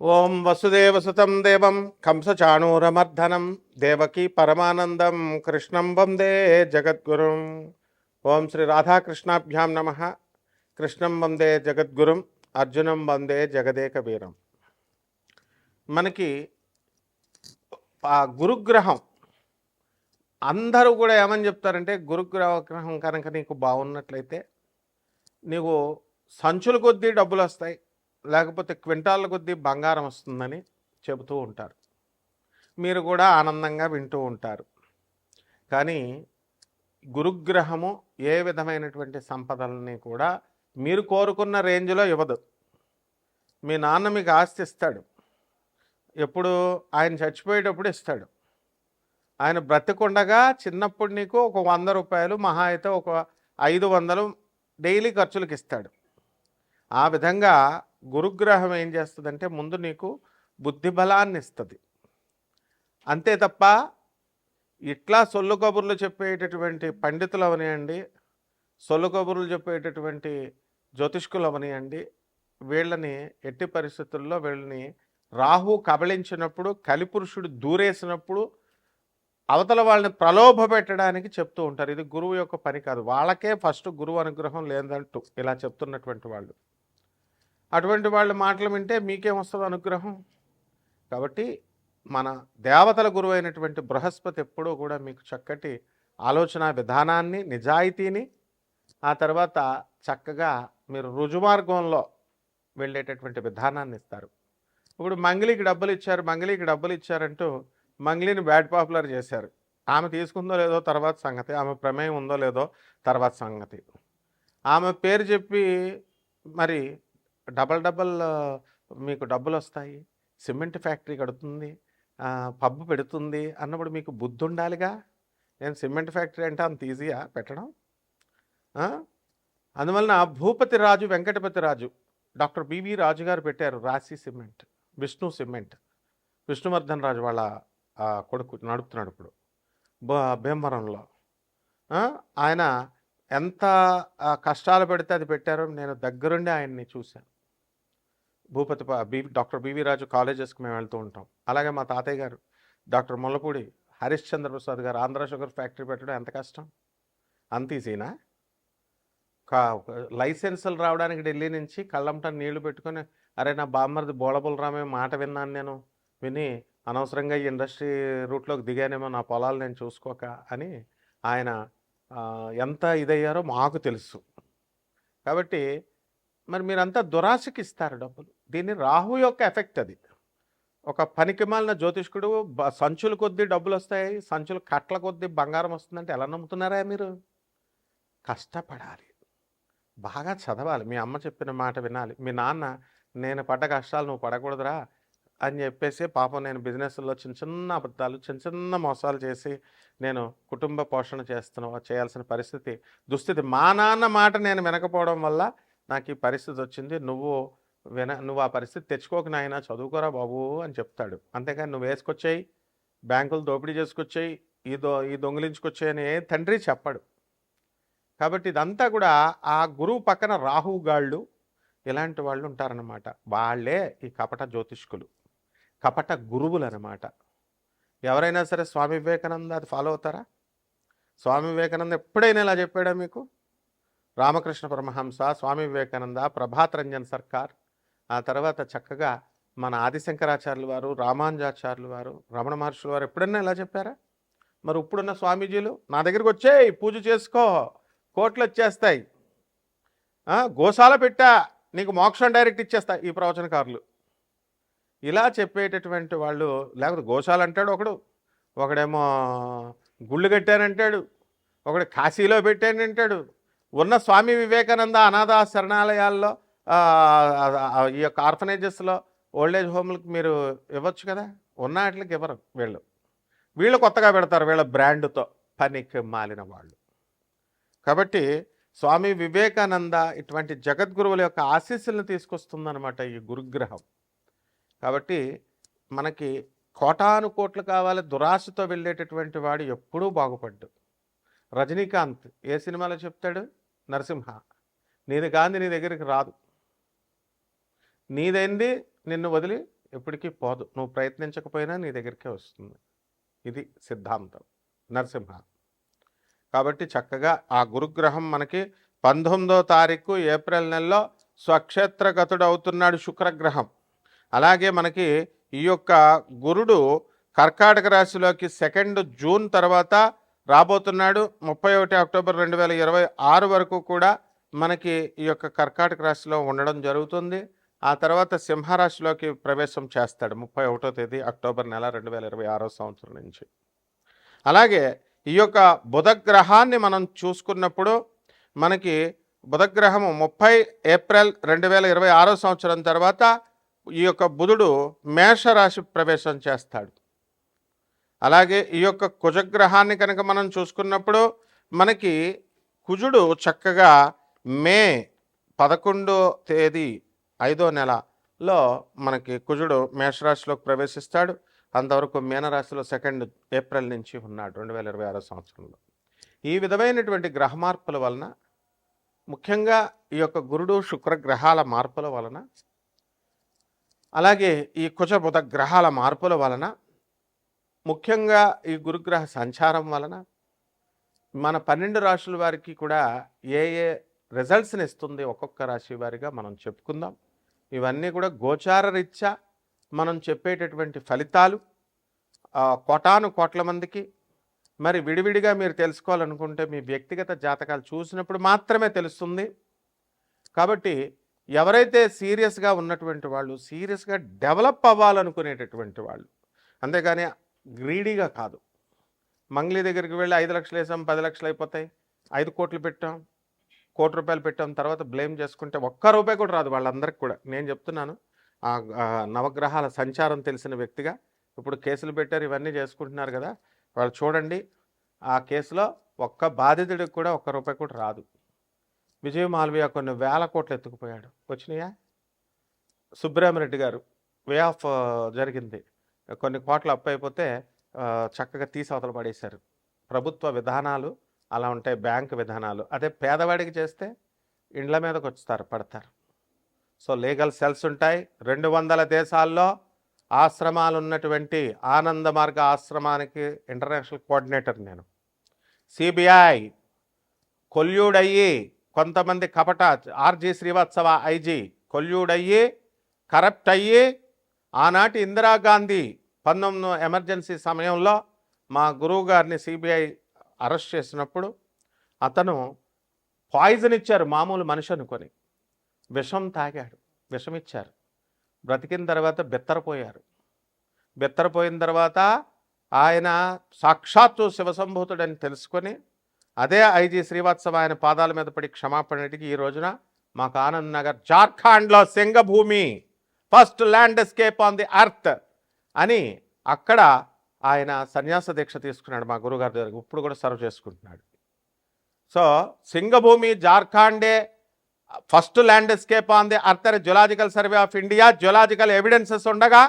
ఓం వసుదేవసుతం దేవం కంసచాణూరమర్ధనం దేవకీ పరమానందం కృష్ణం వందే జగద్గురుం. ఓం శ్రీ రాధాకృష్ణాభ్యాం నమ. కృష్ణం వందే జగద్గురుం, అర్జునం వందే జగదేక వీరం. మనకి ఆ గురుగ్రహం అందరూ కూడా ఏమని చెప్తారంటే, గురుగ్రహం కనుక నీకు బాగున్నట్లయితే నీకు సంచుల కొద్దీ డబ్బులు వస్తాయి, లేకపోతే క్వింటాళ్ళ కొద్దీ బంగారం వస్తుందని చెబుతూ ఉంటారు. మీరు కూడా ఆనందంగా వింటూ ఉంటారు. కానీ గురుగ్రహము ఏ విధమైనటువంటి సంపదలని కూడా మీరు కోరుకున్న రేంజ్లో ఇవ్వదు. మీ నాన్న మీకు ఆస్తి ఇస్తాడు, ఎప్పుడు ఆయన చచ్చిపోయేటప్పుడు ఇస్తాడు. ఆయన బ్రతికుండగా చిన్నప్పుడు నీకు ఒక 100 రూపాయలు, మహా అయితే ఒక 500 డైలీ ఖర్చులకు ఇస్తాడు. ఆ విధంగా గురుగ్రహం ఏం చేస్తుందంటే ముందు నీకు బుద్ధి బలాన్ని ఇస్తుంది. అంతే తప్ప ఇట్లా సొల్లు కబుర్లు చెప్పేటటువంటి పండితులు అవనియండి, సొల్లు కబుర్లు చెప్పేటటువంటి జ్యోతిష్కులు అవనియండి, వీళ్ళని ఎట్టి పరిస్థితుల్లో వీళ్ళని రాహు కబళించినప్పుడు, కలిపురుషుడు దూరేసినప్పుడు అవతల వాళ్ళని ప్రలోభ పెట్టడానికి చెప్తూ ఉంటారు. ఇది గురువు యొక్క పని కాదు. వాళ్ళకే ఫస్ట్ గురువు అనుగ్రహం లేదంటూ ఇలా చెప్తున్నటువంటి వాళ్ళు, అటువంటి వాళ్ళ మాటలు వింటే మీకేం వస్తుంది అనుగ్రహం? కాబట్టి మన దేవతల గురువు అయినటువంటి బృహస్పతి ఎప్పుడూ కూడా మీకు చక్కటి ఆలోచన విధానాన్ని, నిజాయితీని, ఆ తర్వాత చక్కగా మీరు రుజుమార్గంలో వెళ్ళేటటువంటి విధానాన్ని ఇస్తారు. ఇప్పుడు మంగళికి డబ్బులు ఇచ్చారంటూ మంగళిని బ్యాడ్ పాపులర్ చేశారు. ఆమె తీసుకుందో లేదో తర్వాత సంగతి, ఆమె ప్రమేయం ఉందో లేదో తర్వాత సంగతి. ఆమె పేరు చెప్పి మరి డబల్ మీకు డబ్బులు వస్తాయి, సిమెంట్ ఫ్యాక్టరీ కడుతుంది, పబ్బు పెడుతుంది అన్నప్పుడు మీకు బుద్ధి ఉండాలిగా. నేను సిమెంట్ ఫ్యాక్టరీ అంటే అంత ఈజీయా పెట్టడం? అందువలన భూపతి రాజు వెంకటపతి రాజు డాక్టర్ బివి రాజు గారు పెట్టారు రాశి సిమెంట్, విష్ణు సిమెంట్. విష్ణువర్ధన్ రాజు వాళ్ళ కొడుకు నడుపుతున్నాడు ఇప్పుడు భీమవరంలో. ఆయన ఎంత కష్టాలు పెడితే అది పెట్టారో నేను దగ్గరుండి ఆయన్ని చూశాను. డాక్టర్ బివి రాజు కాలేజెస్కి మేము వెళ్తూ ఉంటాం. అలాగే మా తాతయ్య గారు డాక్టర్ ముల్లపూడి హరిశ్చంద్ర ప్రసాద్ గారు ఆంధ్ర షుగర్ ఫ్యాక్టరీ పెట్టడం ఎంత కష్టం? అంత ఈజీనా? లైసెన్సులు రావడానికి ఢిల్లీ నుంచి కళ్ళంట నీళ్లు పెట్టుకొని, అరే నా బామ్మర్ది బోళబులరామే మాట విన్నాను, నేను విని అనవసరంగా ఈ ఇండస్ట్రీ రూట్లోకి దిగానేమో, నా పొలాలు నేను చూసుకోక అని ఆయన ఎంత ఇదయ్యారో మాకు తెలుసు. కాబట్టి మరి మీరంతా దురాశకి ఇస్తారు డబ్బులు. దీన్ని రాహు యొక్క ఎఫెక్ట్ అది. ఒక పనికిమాలిన జ్యోతిష్కుడు సంచుల కొద్దీ డబ్బులు వస్తాయి, సంచులు కట్ల కొద్దీ బంగారం వస్తుందంటే ఎలా నమ్ముతున్నారా మీరు? కష్టపడాలి, బాగా చదవాలి, మీ అమ్మ చెప్పిన మాట వినాలి. మీ నాన్న నేను పడ్డ కష్టాలు నువ్వు పడకూడదురా అని చెప్పేసి పాపం నేను బిజినెస్లో చిన్న చిన్న అబద్ధాలు, చిన్న చిన్న మోసాలు చేసి నేను కుటుంబ పోషణ చేయాల్సిన దుస్థితి మా నాన్న మాట నేను వినకపోవడం వల్ల నాకు ఈ పరిస్థితి వచ్చింది. నువ్వు ఆ పరిస్థితి తెచ్చుకోక నాయన, చదువుకోరా బాబు అని చెప్తాడు. అంతేకాని నువ్వు వేసుకొచ్చాయి, బ్యాంకులు దోపిడీ చేసుకొచ్చాయి, ఈ దొంగిలించుకొచ్చాయి అని తండ్రి చెప్పడు. కాబట్టి ఇదంతా కూడా ఆ గురువు పక్కన రాహుగాళ్ళు ఇలాంటి వాళ్ళు ఉంటారన్నమాట. వాళ్ళే ఈ కపట జ్యోతిష్కులు, కపట గురువులు అన్నమాట. ఎవరైనా సరే స్వామి వివేకానంద అది ఫాలో అవుతారా? స్వామి వివేకానంద ఎప్పుడైనా ఇలా చెప్పాడా మీకు? రామకృష్ణ పరమహంస, స్వామి వివేకానంద, ప్రభాత్ రంజన్ సర్కార్, ఆ తర్వాత చక్కగా మన ఆదిశంకరాచార్యులు వారు, రామానుజాచార్యులు వారు, రమణ మహర్షులు వారు ఎప్పుడన్నా ఇలా చెప్పారా? మరి ఇప్పుడున్న స్వామీజీలు నా దగ్గరికి వచ్చేయి, పూజ చేసుకో, కోట్లు వచ్చేస్తాయి, గోశాల పెట్టా, నీకు మోక్షం డైరెక్ట్ ఇచ్చేస్తా, ఈ ప్రవచనకారులు ఇలా చెప్పేటటువంటి వాళ్ళు. లేకపోతే గోశాల అంటాడు ఒకడేమో గుళ్ళు కట్టానంటాడు, ఒకడు కాశీలో పెట్టానంటాడు. ఉన్న స్వామి వివేకానంద అనాథ శరణాలయాల్లో, ఈ యొక్క ఆర్ఫనేజెస్లో, ఓల్డేజ్ హోమ్లకు మీరు ఇవ్వచ్చు కదా. ఉన్న వాటికి ఇవ్వరు వీళ్ళు కొత్తగా పెడతారు వీళ్ళ బ్రాండ్తో, పనికి మాలిన వాళ్ళు. కాబట్టి స్వామి వివేకానంద ఇటువంటి జగద్గురువుల యొక్క ఆశీస్సులను తీసుకొస్తుందన్నమాట ఈ గురుగ్రహం. కాబట్టి మనకి కోటాను కోట్లు కావాలి, దురాశతో వెళ్ళేటటువంటి వాడు ఎప్పుడూ బాగుపడ్డు. రజనీకాంత్ ఏ సినిమాలో చెప్తాడు? నరసింహ, నీది కాంతి నీ దగ్గరికి రాదు, నీదైంది నిన్ను వదిలి ఎప్పటికీ పోదు. నువ్వు ప్రయత్నించకపోయినా నీ దగ్గరికే వస్తుంది. ఇది సిద్ధాంతం నరసింహ. కాబట్టి చక్కగా ఆ గురుగ్రహం మనకి 19వ తారీఖు ఏప్రిల్ నెలలో స్వక్షేత్రగతుడు అవుతున్నాడు శుక్రగ్రహం. అలాగే మనకి ఈ యొక్క గురుడు కర్కాటక రాశిలోకి 2 జూన్ తర్వాత రాబోతున్నాడు. 31 అక్టోబర్ 2026 వరకు కూడా మనకి ఈ యొక్క కర్కాటక రాశిలో ఉండడం జరుగుతుంది. ఆ తర్వాత సింహరాశిలోకి ప్రవేశం చేస్తాడు 31వ తేదీ అక్టోబర్ నెల 2026 సంవత్సరం నుంచి. అలాగే ఈ యొక్క బుధగ్రహాన్ని మనం చూసుకున్నప్పుడు మనకి బుధగ్రహము 30 ఏప్రిల్ 2026 సంవత్సరం తర్వాత ఈ యొక్క బుధుడు మేషరాశి ప్రవేశం చేస్తాడు. అలాగే ఈ యొక్క కుజగ్రహాన్ని కనుక మనం చూసుకున్నప్పుడు మనకి కుజుడు చక్కగా మే 11వ తేదీ 5వ నెలలో మనకి కుజుడు మేషరాశిలోకి ప్రవేశిస్తాడు. అంతవరకు మీనరాశిలో 2 ఏప్రిల్ నుంచి ఉన్నాడు 2026 సంవత్సరంలో. ఈ విధమైనటువంటి గ్రహ మార్పుల వలన, ముఖ్యంగా ఈ యొక్క గురుడు శుక్ర గ్రహాల మార్పుల వలన, అలాగే ఈ కుజ బుధ గ్రహాల మార్పుల వలన, ముఖ్యంగా ఈ గురుగ్రహ సంచారం వలన మన 12 రాశుల వారికి కూడా ఏ ఏ రిజల్ట్స్ని ఇస్తుంది ఒక్కొక్క రాశి వారిగా మనం చెప్పుకుందాం. ఇవన్నీ కూడా గోచార రీత్యా మనం చెప్పేటటువంటి ఫలితాలు కోటాను కోట్ల మందికి. మరి విడివిడిగా మీరు తెలుసుకోవాలనుకుంటే మీ వ్యక్తిగత జాతకాలు చూసినప్పుడు మాత్రమే తెలుస్తుంది. కాబట్టి ఎవరైతే సీరియస్గా ఉన్నటువంటి వాళ్ళు, సీరియస్గా డెవలప్ అవ్వాలనుకునేటటువంటి వాళ్ళు, అంతేగాని గ్రీడీగా కాదు. మంగ్లీ దగ్గరికి వెళ్ళి 5 లక్షలు వేసాం 10 లక్షలు అయిపోతాయి, 5 కోట్లు పెట్టాం, కోటి రూపాయలు పెట్టాం, తర్వాత బ్లేమ్ చేసుకుంటే ఒక్క రూపాయి కూడా రాదు వాళ్ళందరికీ కూడా. నేను చెప్తున్నాను, ఆ నవగ్రహాల సంచారం తెలిసిన వ్యక్తిగా. ఇప్పుడు కేసులు పెట్టారు, ఇవన్నీ చేసుకుంటున్నారు కదా, వాళ్ళు చూడండి, ఆ కేసులో ఒక్క బాధితుడికి కూడా ఒక్క రూపాయి కూడా రాదు. విజయ్ మాల్వియా కొన్ని వేల కోట్లు ఎత్తుకుపోయాడు, వచ్చినాయా? సుబ్రహ్మరెడ్డి గారు వే ఆఫ్ జరిగింది, కొన్ని కోట్ల అప్పు అయిపోతే చక్కగా తీసి అవతల పడేశారు. ప్రభుత్వ విధానాలు అలా ఉంటాయి, బ్యాంకు విధానాలు. అదే పేదవాడికి చేస్తే ఇండ్ల మీదకి వస్తారు, పడతారు. సో లీగల్ సెల్స్ ఉంటాయి. 200 దేశాల్లో ఆశ్రమాలు ఉన్నటువంటి ఆనంద మార్గ ఆశ్రమానికి ఇంటర్నేషనల్ కోఆర్డినేటర్ నేను. సిబిఐ కొల్యూడయ్యి కొంతమంది కపట ఆర్జీ శ్రీవాత్సవ ఐజీ కొల్యూడయ్యి కరప్ట్ అయ్యి ఆనాటి ఇందిరాగాంధీ 19 ఎమర్జెన్సీ సమయంలో మా గురువు గారిని సిబిఐ అరెస్ట్ చేసినప్పుడు అతను పాయిజన్ ఇచ్చారు, మామూలు మనిషి అనుకొని విషం తాగాడు, విషం ఇచ్చారు. బ్రతికిన తర్వాత బెత్తరపోయారు. బెత్తరపోయిన తర్వాత ఆయన సాక్షాత్తు శివసంభూతుడని తెలుసుకొని అదే ఐజీ శ్రీవాత్సవ ఆయన పాదాల మీద పడి క్షమాపణ అడిగి ఈ రోజున మాకు ఆనంద్ నగర్ జార్ఖండ్లో Singhbhum first landscape on the earth అని అక్కడ ఆయన సన్యాస దీక్ష తీసుకున్నాడు మా గురుగారి దగ్గర. ఇప్పుడు కూడా సర్వ్ చేసుకుంటున్నాడు. సో సింగభూమి జార్ఖండే first landscape on the earth geological survey of India geological evidences ఉండగా,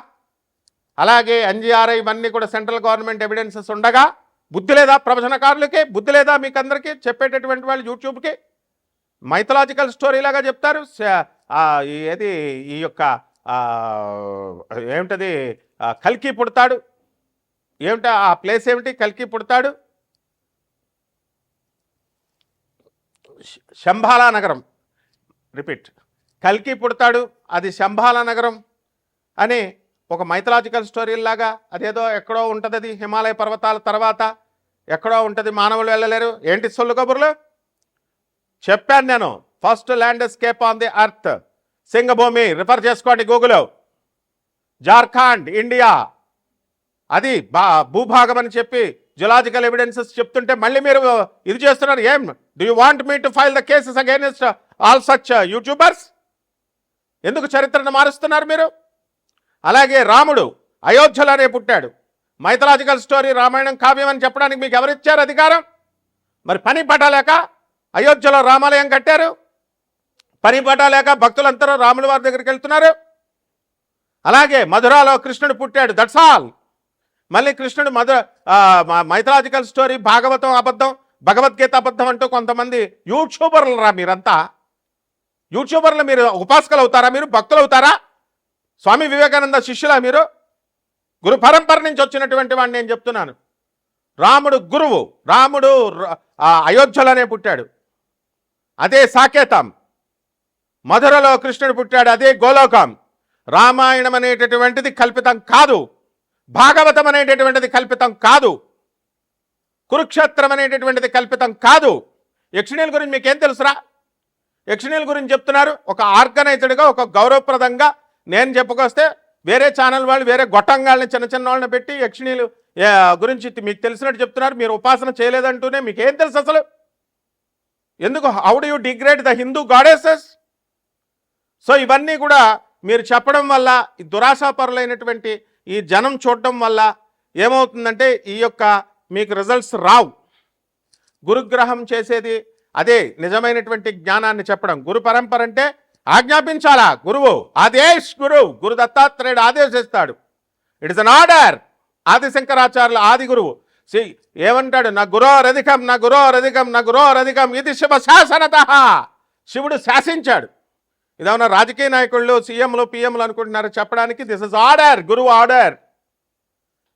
అలాగే ఎన్జిఆర్ఐ ఇవన్నీ కూడా సెంట్రల్ గవర్నమెంట్ ఎవిడెన్సెస్ ఉండగా బుద్ధి లేదా ప్రవచనకారులకి? బుద్ధి లేదా మీకు అందరికీ చెప్పేటటువంటి వాళ్ళు యూట్యూబ్కి మైథలాజికల్ స్టోరీ లాగా చెప్తారు. ఏది ఈ యొక్క ఏమిటది కల్కి పుడతాడు, ఏమిటి ఆ ప్లేస్ ఏమిటి? కల్కి పుడతాడు శంబాలా నగరం. రిపీట్, కల్కి పుడతాడు, అది శంబాలా నగరం అని ఒక మైథలాజికల్ స్టోరీలాగా అదేదో ఎక్కడో ఉంటుంది, అది హిమాలయ పర్వతాల తర్వాత ఎక్కడో ఉంటుంది, మానవులు వెళ్ళలేరు. ఏంటి సొల్లు కబుర్లు చెప్పాను నేను. First landscape on the earth Singhbhum, refer చేసుకోండి గూగుల్లో. జార్ఖండ్ ఇండియా, అది భూభాగం అని చెప్పి జియోలాజికల్ ఎవిడెన్సెస్ చెప్తుంటే మళ్ళీ మీరు ఇది చేస్తున్నారు. ఏం do you want me to file the cases against all such YouTubers? ఎందుకు చరిత్రను మారుస్తున్నారు మీరు? అలాగే రాముడు అయోధ్యలోనే పుట్టాడు. మైథలాజికల్ స్టోరీ రామాయణం కావ్యం అని చెప్పడానికి మీకు ఎవరిచ్చారు అధికారం? మరి పని పట్టలేక అయోధ్యలో రామాలయం కట్టారు, పని పట్టలేక భక్తులందరూ రాముల వారి దగ్గరికి వెళ్తున్నారు. అలాగే మధురాలో కృష్ణుడు పుట్టాడు, దట్స్ ఆల్. మళ్ళీ కృష్ణుడు మైథలాజికల్ స్టోరీ భాగవతం అబద్ధం, భగవద్గీత అబద్ధం అంటూ కొంతమంది యూట్యూబర్లు రా మీరంతా. యూట్యూబర్లు మీరు ఉపాసకులు అవుతారా? మీరు భక్తులు అవుతారా? స్వామి వివేకానంద శిష్యులా మీరు? గురు పరంపర నుంచి వచ్చినటువంటి వాడిని నేను చెప్తున్నాను. రాముడు గురువు, రాముడు అయోధ్యలోనే పుట్టాడు, అదే సాకేతం. మధురలో కృష్ణుడు పుట్టాడు, అదే గోలోకం. రామాయణం అనేటటువంటిది కల్పితం కాదు, భాగవతం అనేటటువంటిది కల్పితం కాదు, కురుక్షేత్రం అనేటటువంటిది కల్పితం కాదు. యక్షిణీల గురించి మీకేం తెలుసురా? యక్షిణీల గురించి చెప్తున్నారు ఒక ఆర్గనైజ్డ్గా, ఒక గౌరవప్రదంగా. నేను చెప్పుకొస్తే వేరే ఛానల్ వాళ్ళు వేరే గొట్టంగాళ్ళని, చిన్న చిన్న వాళ్ళని పెట్టి యక్షిణీలు గురించి మీకు తెలిసినట్టు చెప్తున్నారు. మీరు ఉపాసన చేయలేదంటూనే మీకేం తెలుసు అసలు? ఎందుకు? How do you degrade the Hindu goddesses? So ఇవన్నీ కూడా మీరు చెప్పడం వల్ల, ఈ దురాశాపరులైనటువంటి ఈ జనం చూడడం వల్ల ఏమవుతుందంటే ఈ యొక్క మీకు రిజల్ట్స్ రావు. గురుగ్రహం చేసేది అదే నిజమైనటువంటి జ్ఞానాన్ని చెప్పడం. గురు పరంపర అంటే ఆజ్ఞాపించాలా? గురువు ఆదేశ్, గురు దత్తాత్రేయుడు ఆదేశిస్తాడు. It is an order. ఆదిశంకరాచార్యుల ఆది గురువు ఏమంటాడు? నా గురోరధికం, నా గురోరధికం, నా గురోరధికం ఇది శివ శాసనత. శివుడు శాసించాడు. ఇదేమన్నా రాజకీయ నాయకుళ్ళు, సీఎంలు, పిఎంలు అనుకుంటున్నారు చెప్పడానికి? దిస్ ఇస్ ఆర్డర్, గురువు ఆర్డర్.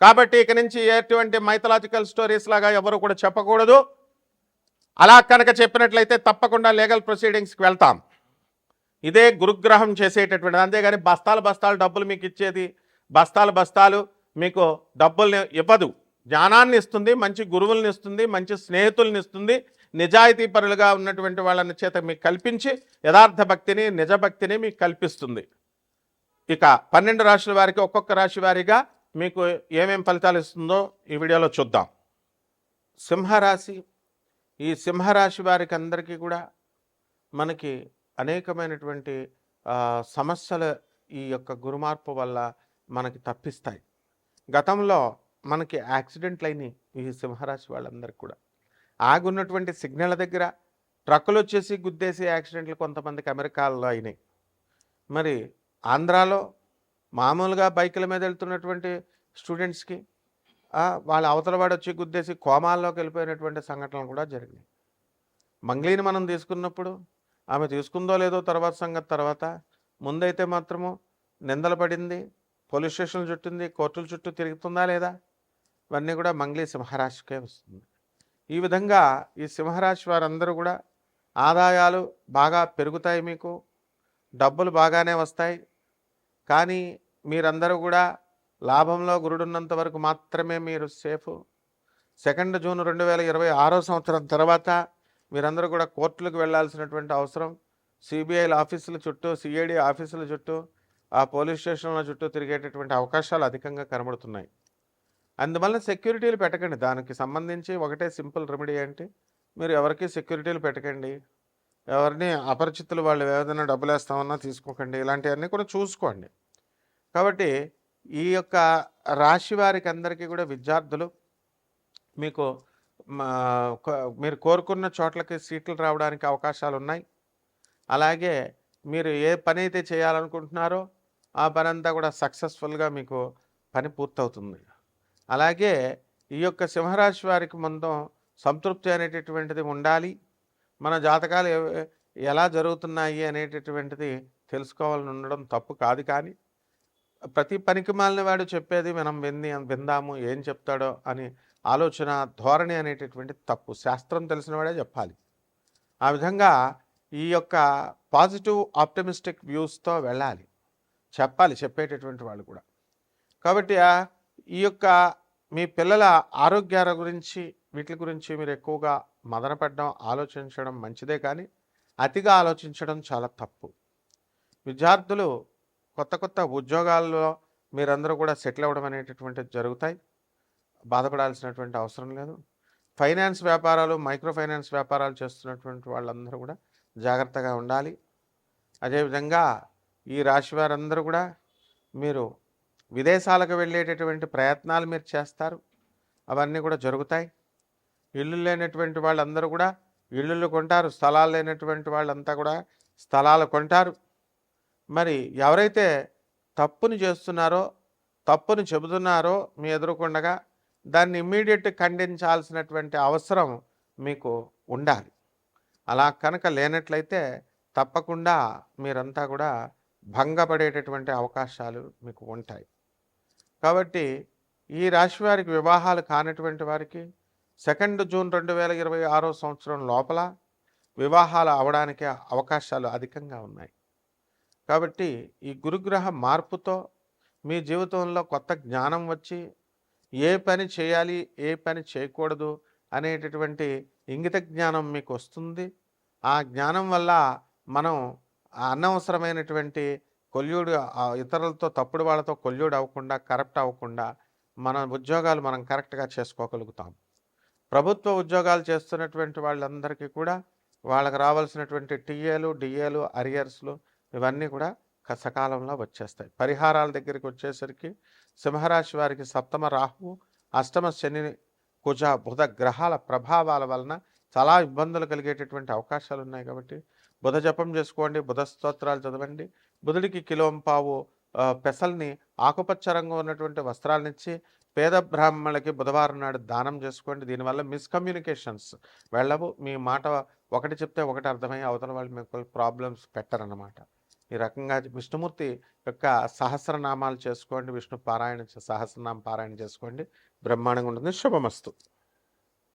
కాబట్టి ఇక నుంచి ఎటువంటి మైథలాజికల్ స్టోరీస్ లాగా ఎవరు కూడా చెప్పకూడదు. అలా కనుక చెప్పినట్లయితే తప్పకుండా లీగల్ ప్రొసీడింగ్స్కి వెళ్తాం. ఇదే గురుగ్రహం చేసేటటువంటిది. అంతేగాని బస్తాలు బస్తాలు డబ్బులు మీకు ఇచ్చేది, బస్తాలు బస్తాలు మీకు డబ్బుల్ని ఇవ్వదు. జ్ఞానాన్ని ఇస్తుంది, మంచి గురువుల్ని ఇస్తుంది, మంచి స్నేహితుల్ని ఇస్తుంది, నిజాయితీ పరులుగా ఉన్నటువంటి వాళ్ళని చేత మీకు కల్పించి యథార్థ భక్తిని, నిజభక్తిని మీకు కల్పిస్తుంది. ఇక 12 రాశుల వారికి ఒక్కొక్క రాశి వారిగా మీకు ఏమేం ఫలితాలు ఇస్తుందో ఈ వీడియోలో చూద్దాం. సింహరాశి. ఈ సింహరాశి వారికి అందరికీ కూడా మనకి అనేకమైనటువంటి సమస్యలు ఈ యొక్క గురుమార్పు వల్ల మనకి తప్పిస్తాయి. గతంలో మనకి యాక్సిడెంట్లు అయినాయి ఈ సింహరాశి వాళ్ళందరికీ కూడా. ఆగున్నటువంటి సిగ్నల్ దగ్గర ట్రక్కులు వచ్చేసి గుద్దేసి యాక్సిడెంట్లు కొంతమందికి అమెరికాలో అయినాయి. మరి ఆంధ్రాలో మామూలుగా బైకుల మీద వెళ్తున్నటువంటి స్టూడెంట్స్కి వాళ్ళ అవతలవాడు వచ్చి గుద్దేసి కోమాల్లోకి వెళ్ళిపోయినటువంటి సంఘటనలు కూడా జరిగినాయి. మంగ్లీని మనం తీసుకున్నప్పుడు ఆమె తీసుకుందో లేదో తర్వాత సంగతి తర్వాత, ముందైతే మాత్రము నిందలు పడింది, పోలీస్ స్టేషన్లు చుట్టింది, కోర్టుల చుట్టూ తిరుగుతుందా లేదా, ఇవన్నీ కూడా మంగ్లీ సింహరాశికే వస్తుంది. ఈ విధంగా ఈ సింహరాశి వారందరూ కూడా ఆదాయాలు బాగా పెరుగుతాయి, మీకు డబ్బులు బాగానే వస్తాయి. కానీ మీరందరూ కూడా లాభంలో గురుడున్నంత వరకు మాత్రమే మీరు సేఫ్. 2 జూన్ 2026 సంవత్సరం తర్వాత మీరందరూ కూడా కోర్టులకు వెళ్లాల్సినటువంటి అవసరం, సిబిఐల ఆఫీసుల చుట్టూ, సిఐడి ఆఫీసుల చుట్టూ, ఆ పోలీస్ స్టేషన్ల చుట్టూ తిరిగేటటువంటి అవకాశాలు అధికంగా కనబడుతున్నాయి. అందువల్ల సెక్యూరిటీలు పెట్టకండి. దానికి సంబంధించి ఒకటే సింపుల్ రెమెడీ అంటే మీరు ఎవరికి సెక్యూరిటీలు పెట్టకండి, ఎవరిని అపరిచితులు వాళ్ళు ఏదైనా డబ్బులు వేస్తామన్నా తీసుకోకండి, ఇలాంటివన్నీ కూడా చూసుకోండి. కాబట్టి ఈ యొక్క రాశి వారికి అందరికీ కూడా విద్యార్థులు మీకు మీరు కోరుకున్న చోట్లకి సీట్లు రావడానికి అవకాశాలు ఉన్నాయి. అలాగే మీరు ఏ పని అయితే చేయాలనుకుంటున్నారో ఆ పని అంతా కూడా సక్సెస్ఫుల్గా మీకు పని పూర్తవుతుంది. అలాగే ఈ యొక్క సింహరాశి వారికి ముందు సంతృప్తి అనేటటువంటిది ఉండాలి. మన జాతకాలు ఎలా జరుగుతున్నాయి అనేటటువంటిది తెలుసుకోవాలని ఉండడం తప్పు కాదు. కానీ ప్రతి పనికి మాలిన వాడు చెప్పేది మనం విందాము, ఏం చెప్తాడో అని ఆలోచన ధోరణి అనేటటువంటి తప్పు. శాస్త్రం తెలిసిన వాడే చెప్పాలి. ఆ విధంగా ఈ యొక్క పాజిటివ్ ఆప్టమిస్టిక్ వ్యూస్తో వెళ్ళాలి, చెప్పాలి చెప్పేటటువంటి వాళ్ళు కూడా. కాబట్టి ఈ యొక్క మీ పిల్లల ఆరోగ్యాల గురించి, వీటి గురించి మీరు ఎక్కువగా మదనపడడం, ఆలోచించడం మంచిదే, కానీ అతిగా ఆలోచించడం చాలా తప్పు. విద్యార్థులు కొత్త ఉద్యోగాల్లో మీరందరూ కూడా సెటిల్ అవ్వడం అనేటటువంటిది జరుగుతాయి, బాధపడాల్సినటువంటి అవసరం లేదు. ఫైనాన్స్ వ్యాపారాలు, మైక్రో ఫైనాన్స్ వ్యాపారాలు చేస్తున్నటువంటి వాళ్ళందరూ కూడా జాగ్రత్తగా ఉండాలి. అదేవిధంగా ఈ రాశి వారందరూ కూడా మీరు విదేశాలకు వెళ్ళేటటువంటి ప్రయత్నాలు మీరు చేస్తారు, అవన్నీ కూడా జరుగుతాయి. ఇళ్ళు లేనటువంటి వాళ్ళందరూ కూడా ఇళ్ళు కొంటారు, స్థలాలు లేనటువంటి వాళ్ళంతా కూడా స్థలాలు కొంటారు. మరి ఎవరైతే తప్పుని చేస్తున్నారో, తప్పుని చెబుతున్నారో మీ ఎదురుకుండగా దాన్ని ఇమ్మీడియట్ ఖండించాల్సినటువంటి అవసరం మీకు ఉండాలి. అలా కనుక లేనట్లయితే తప్పకుండా మీరంతా కూడా భంగపడేటటువంటి అవకాశాలు మీకు ఉంటాయి. కాబట్టి ఈ రాశి వారికి వివాహాలు కానటువంటి వారికి 2 జూన్ 2026 సంవత్సరం లోపల వివాహాలు అవ్వడానికి అవకాశాలు అధికంగా ఉన్నాయి. కాబట్టి ఈ గురుగ్రహ మార్పుతో మీ జీవితంలో కొత్త జ్ఞానం వచ్చి ఏ పని చేయాలి, ఏ పని చేయకూడదు అనేటటువంటి ఇంగిత జ్ఞానం మీకు వస్తుంది. ఆ జ్ఞానం వల్ల మనం అనవసరమైనటువంటి కొల్యూడు ఇతరులతో తప్పుడు వాళ్ళతో కొల్యూడు అవ్వకుండా, కరప్ట్ అవ్వకుండా మన ఉద్యోగాలు మనం కరెక్ట్‌గా చేసుకోగలుగుతాం. ప్రభుత్వ ఉద్యోగాలు చేస్తున్నటువంటి వాళ్ళందరికీ కూడా వాళ్ళకి రావాల్సినటువంటి టీఏలు, డిఏలు, అరియర్స్‌లు ఇవన్నీ కూడా సకాలంలో వచ్చేస్తాయి. పరిహారాల దగ్గరికి వచ్చేసరికి సింహరాశి వారికి సప్తమ రాహువు, అష్టమ శని, కుజ, బుధ గ్రహాల ప్రభావాల వలన చాలా ఇబ్బందులు కలిగేటటువంటి అవకాశాలు ఉన్నాయి. కాబట్టి బుధ జపం చేసుకోండి, బుధ స్తోత్రాలు చదవండి. బుధుడికి కిలోంపావు పెసల్ని ఆకుపచ్చ రంగు ఉన్నటువంటి వస్త్రాలనిచ్చి పేద బ్రాహ్మణులకి బుధవారం నాడు దానం చేసుకోండి. దీనివల్ల మిస్కమ్యూనికేషన్స్ వెళ్ళవు. మీ మాట ఒకటి చెప్తే ఒకటి అర్థమయ్యి అవతల వాళ్ళు మీకు ప్రాబ్లమ్స్ పెట్టరన్నమాట. ఈ రకంగా విష్ణుమూర్తి యొక్క సహస్రనామాలు చేసుకోండి, విష్ణు పారాయణ సహస్రనామ పారాయణ చేసుకోండి. బ్రహ్మాండంగా ఉంటుంది. శుభమస్తు.